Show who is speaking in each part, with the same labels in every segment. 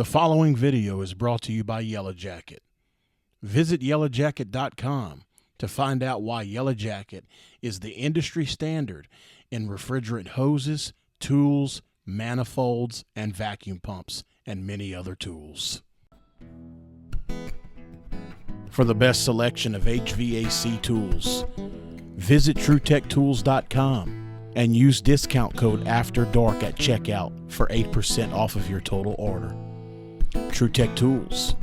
Speaker 1: The following video is brought to you by Yellow Jacket. Visit yellowjacket.com to find out why Yellow Jacket is the industry standard in refrigerant hoses, tools, manifolds, and vacuum pumps, and many other tools. For the best selection of HVAC tools, visit TruTechTools.com and use discount code AFTERDARK at checkout for 8% off of your total order. TruTech Tools,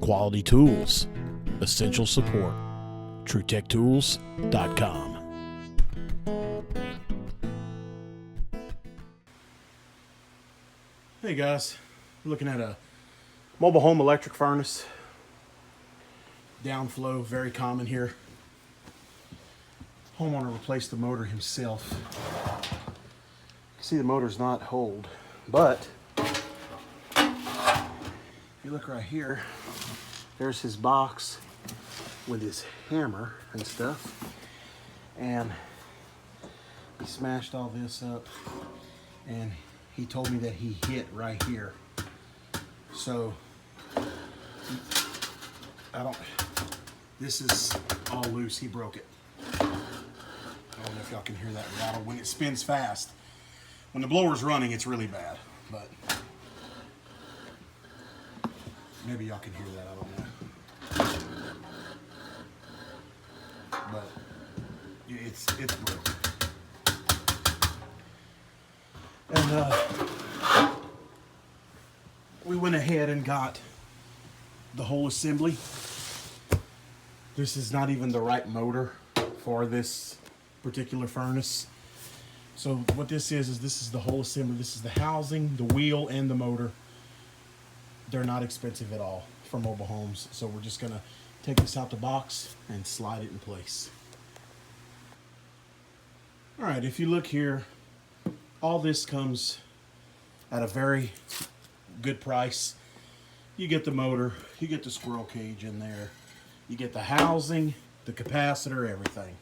Speaker 1: quality tools, essential support. TruTechTools.com. Hey guys, looking at a mobile home electric furnace. Downflow, very common here. Homeowner replaced the motor himself. See, the motor's not holed, but you look right here, there's his box with his hammer and stuff, and he smashed all this up, and he told me that he hit right here. So this is all loose. He broke it. I don't know if y'all can hear that rattle when it spins fast. When the blower's running, it's really bad, but maybe y'all can hear that, I don't know. But it's broken. And we went ahead and got the whole assembly. This is not even the right motor for this particular furnace. So what this is this is the whole assembly. This is the housing, the wheel, and the motor. They're not expensive at all for mobile homes. So we're just gonna take this out the box and slide it in place. All right, if you look here, all this comes at a very good price. You get the motor, you get the squirrel cage in there, you get the housing, the capacitor, everything.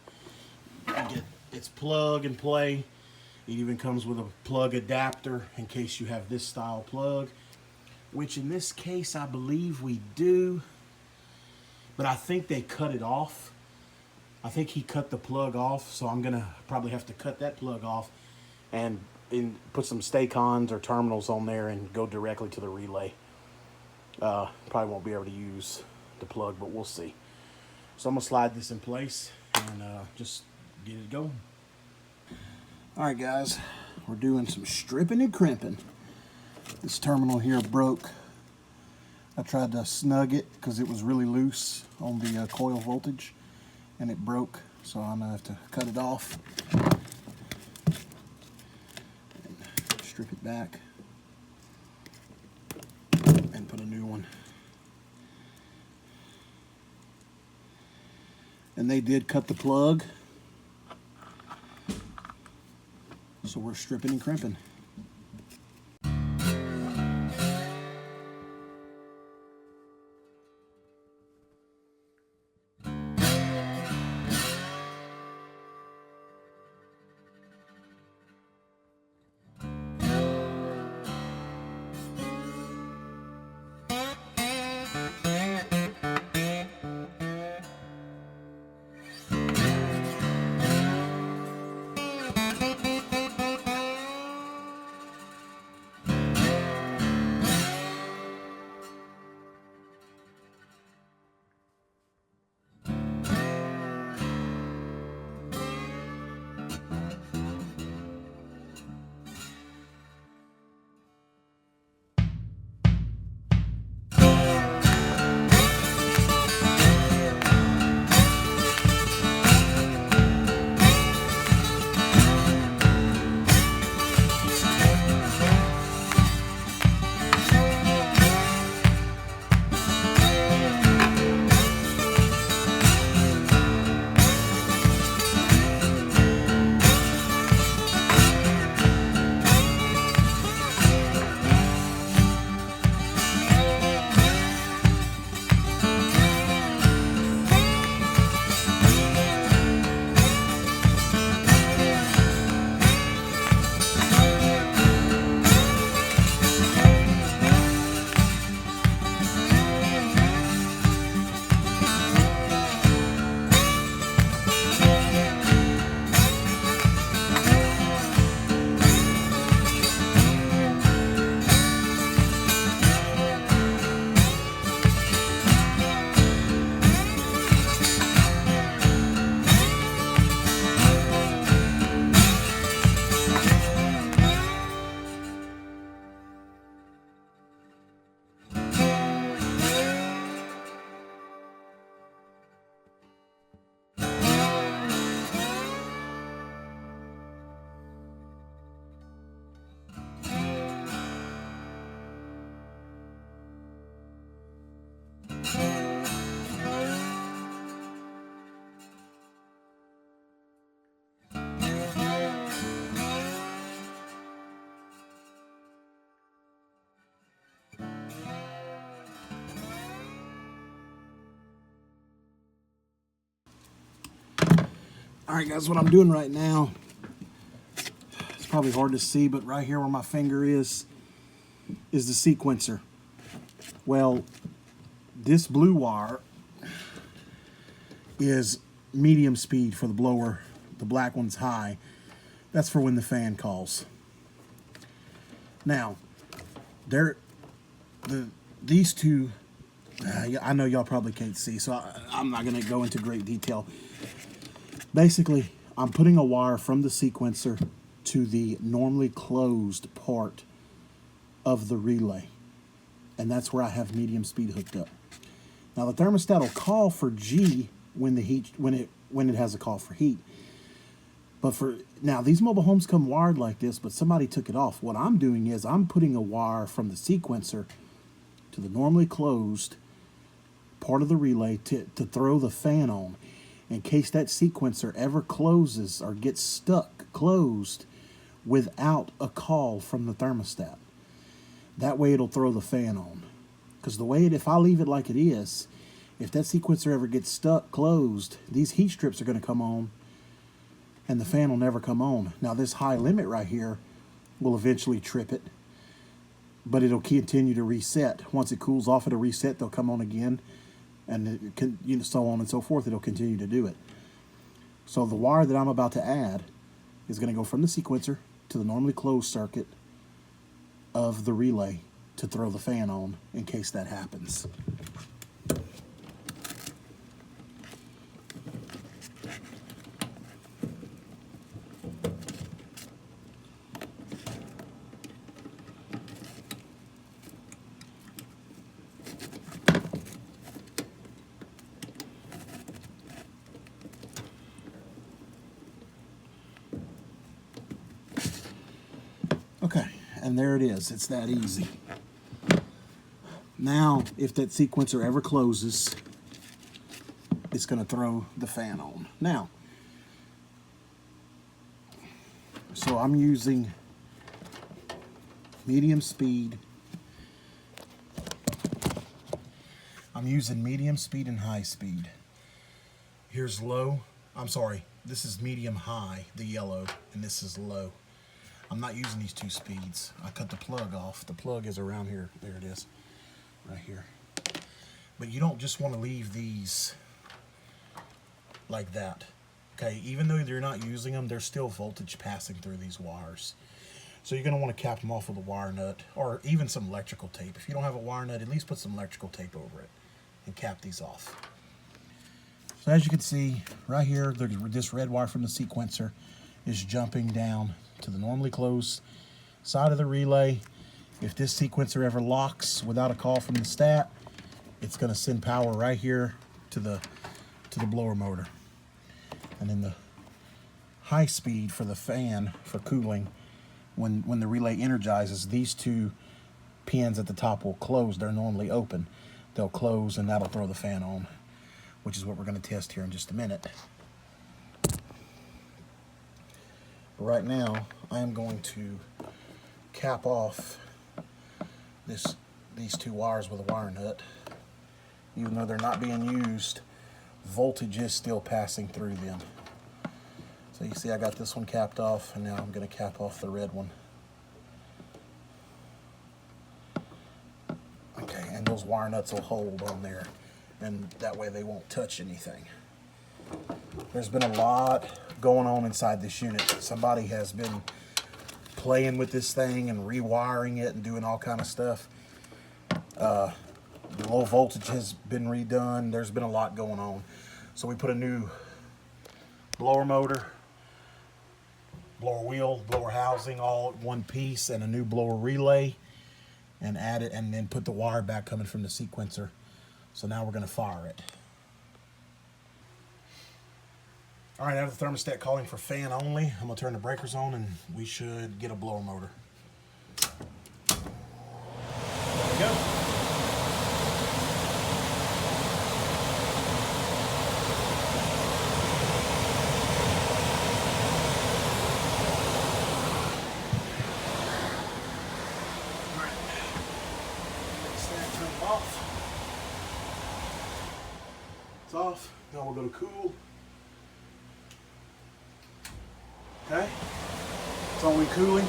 Speaker 1: You get its plug and play. It even comes with a plug adapter in case you have this style plug, which in this case I believe we do, but I think they cut it off. I think he cut the plug off, so I'm gonna probably have to cut that plug off and put some Stay-Cons or terminals on there and go directly to the relay. Probably won't be able to use the plug, but we'll see. So I'm gonna slide this in place and just get it going. All right, guys, we're doing some stripping and crimping. This terminal here broke. I tried to snug it because it was really loose on the coil voltage, and it broke. So I'm gonna have to cut it off and strip it back and put a new one. And they did cut the plug, so we're stripping and crimping. All right, guys, what I'm doing right now, it's probably hard to see, but right here where my finger is the sequencer. Well, this blue wire is medium speed for the blower. The black one's high. That's for when the fan calls. Now, these two, I know y'all probably can't see, so I'm not going to go into great detail. Basically, I'm putting a wire from the sequencer to the normally closed part of the relay, and that's where I have medium speed hooked up. Now the thermostat will call for G when it has a call for heat. But now these mobile homes come wired like this, but somebody took it off. What I'm doing is I'm putting a wire from the sequencer to the normally closed part of the relay to throw the fan on, in case that sequencer ever closes or gets stuck closed without a call from the thermostat. That way it'll throw the fan on. Because if I leave it like it is, if that sequencer ever gets stuck closed, these heat strips are going to come on and the fan will never come on. Now this high limit right here will eventually trip it, but it'll continue to reset. Once it cools off, it'll reset, they'll come on again, and it can, so on and so forth. It'll continue to do it. So the wire that I'm about to add is going to go from the sequencer to the normally closed circuit of the relay to throw the fan on in case that happens. Okay, and there it is. It's that easy. Now, if that sequencer ever closes, it's going to throw the fan on. Now, so I'm using medium speed. I'm using medium speed and high speed. Here's low. I'm sorry, this is medium high, the yellow, and this is low. I'm not using these two speeds. I cut the plug off. The plug is around here. There it is, right here. But you don't just want to leave these like that. Okay, even though you're not using them, there's still voltage passing through these wires. So you're going to want to cap them off with a wire nut, or even some electrical tape. If you don't have a wire nut, at least put some electrical tape over it and cap these off. So as you can see, right here, this red wire from the sequencer is jumping down to the normally closed side of the relay. If this sequencer ever locks without a call from the stat, it's going to send power right here to the blower motor. And then the high speed for the fan for cooling, when the relay energizes, these two pins at the top will close. They're normally open. They'll close and that'll throw the fan on, which is what we're going to test here in just a minute. But right now, I am going to cap off these two wires with a wire nut. Even though they're not being used, voltage is still passing through them. So you see I got this one capped off, and now I'm going to cap off the red one. Okay, and those wire nuts will hold on there, and that way they won't touch anything. There's been a lot going on inside this unit. Somebody has been playing with this thing and rewiring it and doing all kind of stuff. The low voltage has been redone. There's been a lot going on. So we put a new blower motor, blower wheel, blower housing, all at one piece, and a new blower relay, and add it, and then put the wire back coming from the sequencer. So now we're going to fire it. All right, I have the thermostat calling for fan only. I'm going to turn the breakers on and we should get a blower motor. There we go. All right. Turn it off. It's off. Now we'll go to cool. Okay, it's only cooling.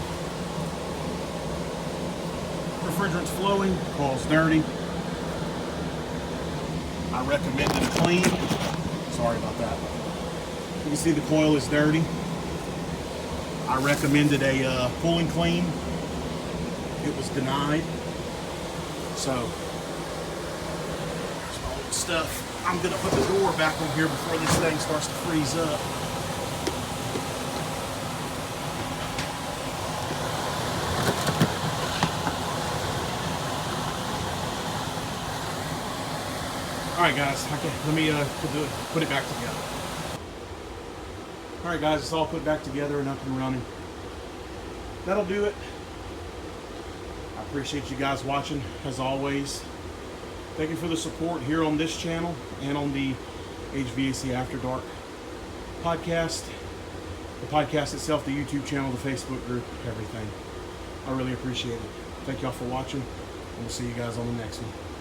Speaker 1: Refrigerant's flowing, coil's dirty. I recommend it clean. Sorry about that. You can see the coil is dirty. I recommended a pull and clean. It was denied. So, there's my old stuff. I'm gonna put the door back on here before this thing starts to freeze up. Alright guys, okay, let me put it back together. Alright guys, it's all put back together and up and running. That'll do it. I appreciate you guys watching, as always. Thank you for the support here on this channel and on the HVAC After Dark podcast. The podcast itself, the YouTube channel, the Facebook group, everything. I really appreciate it. Thank y'all for watching, and we'll see you guys on the next one.